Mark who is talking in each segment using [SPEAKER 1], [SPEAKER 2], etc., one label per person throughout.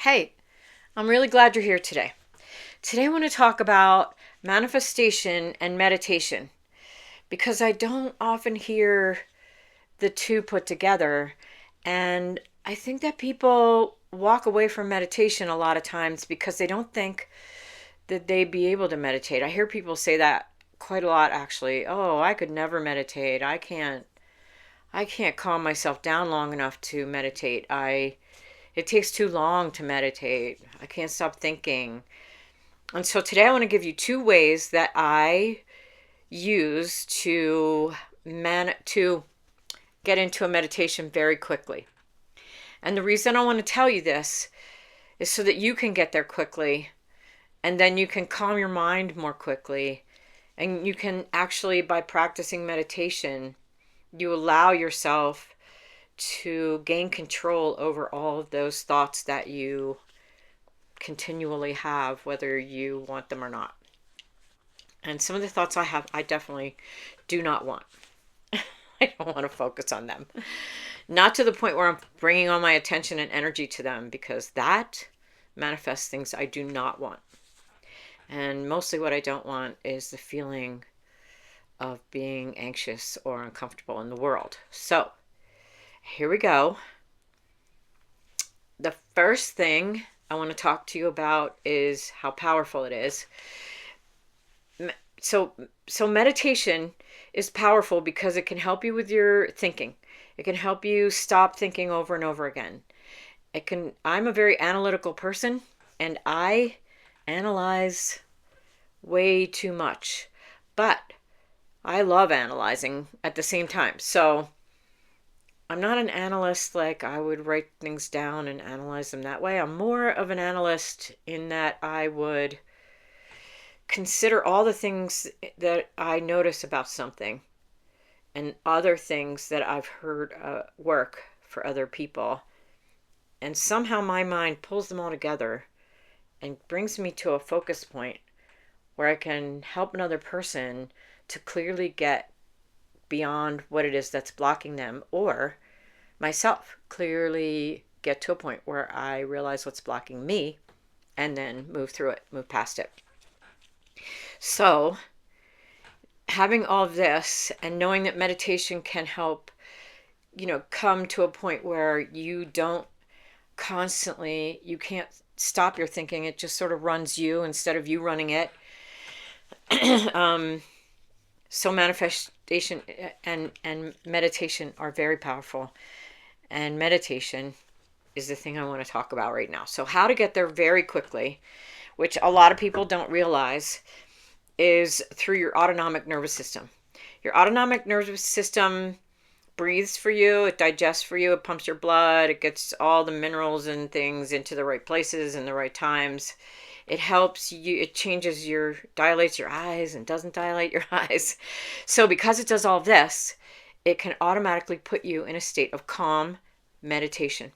[SPEAKER 1] Hey, I'm really glad you're here today. Today I want to talk about manifestation and meditation because I don't often hear the two put together. And I think that people walk away from meditation a lot of times because they don't think that they'd be able to meditate. I hear people say that quite a lot actually. Oh, I could never meditate. I can't calm myself down long enough to meditate. It takes too long to meditate. I can't stop thinking. And so today I want to give you two ways that I use to get into a meditation very quickly. And the reason I want to tell you this is so that you can get there quickly and then you can calm your mind more quickly. And you can actually, by practicing meditation, you allow yourself to gain control over all of those thoughts that you continually have, whether you want them or not. And some of the thoughts I have, I definitely do not want. I don't want to focus on them. Not to the point where I'm bringing all my attention and energy to them, because that manifests things I do not want. And mostly what I don't want is the feeling of being anxious or uncomfortable in the world. So here we go. The first thing I want to talk to you about is how powerful it is. So meditation is powerful because it can help you with your thinking. It can help you stop thinking over and over again. I'm a very analytical person and I analyze way too much. But I love analyzing at the same time. So I'm not an analyst like I would write things down and analyze them that way. I'm more of an analyst in that I would consider all the things that I notice about something and other things that I've heard work for other people. And somehow my mind pulls them all together and brings me to a focus point where I can help another person to clearly get beyond what it is that's blocking them, or myself clearly get to a point where I realize what's blocking me and then move through it, move past it. So, having all of this and knowing that meditation can help, come to a point where you don't constantly, you can't stop your thinking. It just sort of runs you instead of you running it. So manifestation and meditation are very powerful. And meditation is the thing I want to talk about right now. So how to get there very quickly, which a lot of people don't realize, is through your autonomic nervous system. Your autonomic nervous system breathes for you, it digests for you, it pumps your blood, it gets all the minerals and things into the right places and the right times. It helps you, it dilates your eyes and doesn't dilate your eyes. So because it does all this, it can automatically put you in a state of calm meditation.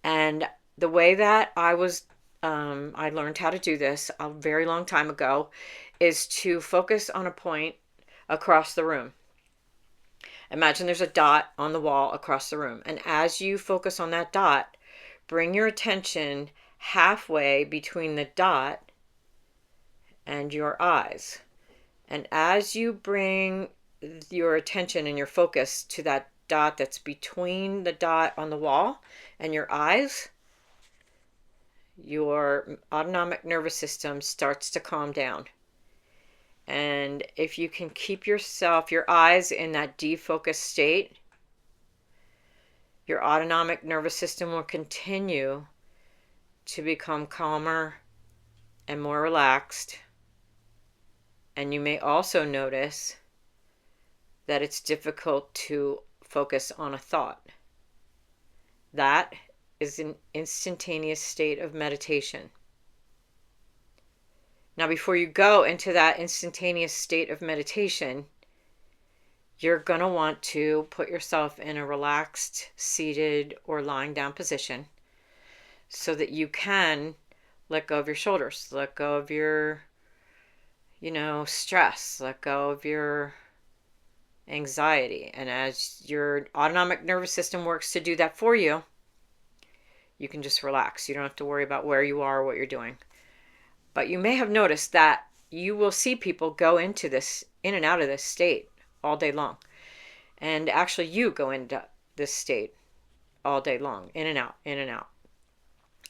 [SPEAKER 1] And the way that I learned how to do this a very long time ago is to focus on a point across the room. Imagine there's a dot on the wall across the room. And as you focus on that dot, bring your attention halfway between the dot and your eyes. And as you bring your attention and your focus to that dot that's between the dot on the wall and your eyes, your autonomic nervous system starts to calm down. And if you can keep your eyes in that defocused state, your autonomic nervous system will continue to become calmer and more relaxed. And you may also notice that it's difficult to focus on a thought. That is an instantaneous state of meditation. Now, before you go into that instantaneous state of meditation, you're going to want to put yourself in a relaxed, seated, or lying down position so that you can let go of your shoulders, let go of your, stress, let go of your anxiety. And as your autonomic nervous system works to do that for you, You can just relax. You don't have to worry about where you are or what you're doing. But you may have noticed that you will see people go into this, in and out of this state all day long. And actually, you go into this state all day long, in and out, in and out.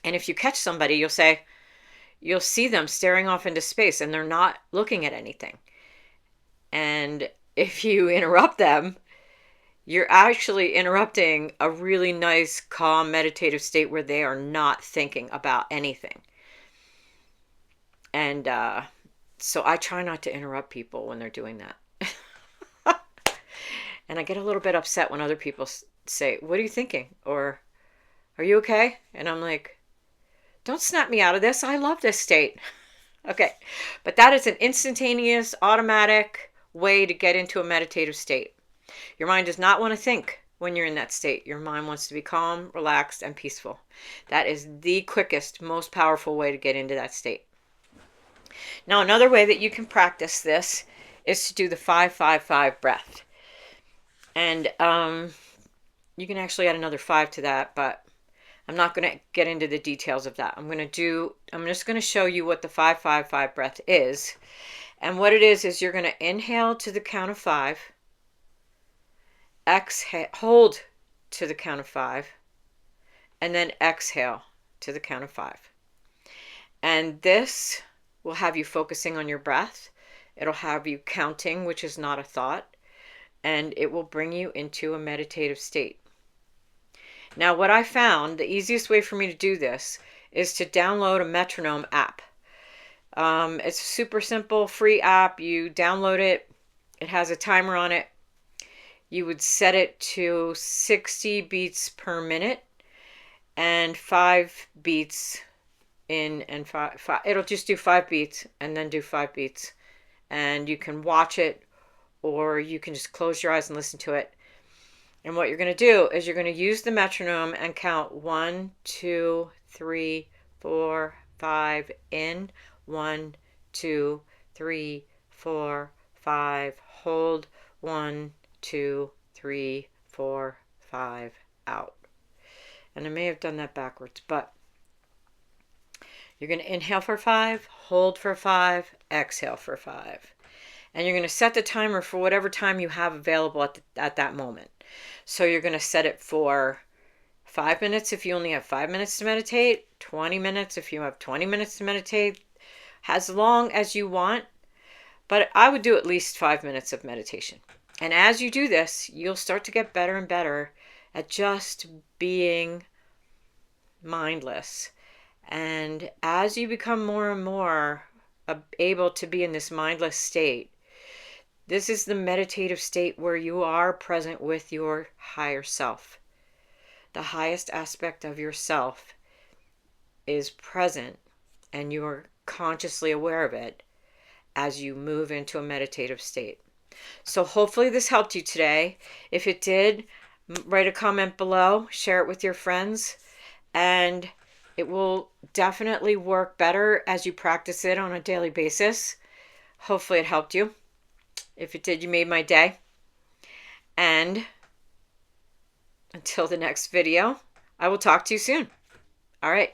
[SPEAKER 1] And if you catch somebody, you'll see them staring off into space and they're not looking at anything. And if you interrupt them, you're actually interrupting a really nice, calm, meditative state where they are not thinking about anything. And so I try not to interrupt people when they're doing that. And I get a little bit upset when other people say, "What are you thinking?" Or, "Are you okay?" And I'm like, don't snap me out of this. I love this state. Okay. But that is an instantaneous, automatic way to get into a meditative state. Your mind does not want to think when you're in that state. Your mind wants to be calm, relaxed, and peaceful. That is the quickest, most powerful way to get into that state. Now, another way that you can practice this is to do the 5-5-5 breath. And you can actually add another 5 to that, but I'm not going to get into the details of that. I'm just going to show you what the 5-5-5 breath is. And what it is you're going to inhale to the count of 5, exhale, hold to the count of 5, and then exhale to the count of 5. And this will have you focusing on your breath. It'll have you counting, which is not a thought, and it will bring you into a meditative state. Now, what I found, the easiest way for me to do this is to download a metronome app. It's a super simple, free app. You download it. It has a timer on it. You would set it to 60 beats per minute and 5 beats in and five. It'll just do 5 beats and then do 5 beats. And you can watch it or you can just close your eyes and listen to it. And what you're going to do is you're going to use the metronome and count 1, 2, 3, 4, 5 in. 1, 2, 3, 4, 5. Hold. 1, 2, 3, 4, 5. Out. And I may have done that backwards, but you're going to inhale for 5, hold for 5, exhale for 5. And you're going to set the timer for whatever time you have available at that moment. So you're going to set it for 5 minutes if you only have 5 minutes to meditate, 20 minutes if you have 20 minutes to meditate, as long as you want. But I would do at least 5 minutes of meditation. And as you do this, you'll start to get better and better at just being mindless. And as you become more and more able to be in this mindless state, this is the meditative state where you are present with your higher self. The highest aspect of yourself is present and you're consciously aware of it as you move into a meditative state. So hopefully this helped you today. If it did, write a comment below, share it with your friends, and it will definitely work better as you practice it on a daily basis. Hopefully it helped you. If it did, you made my day. And until the next video, I will talk to you soon. All right.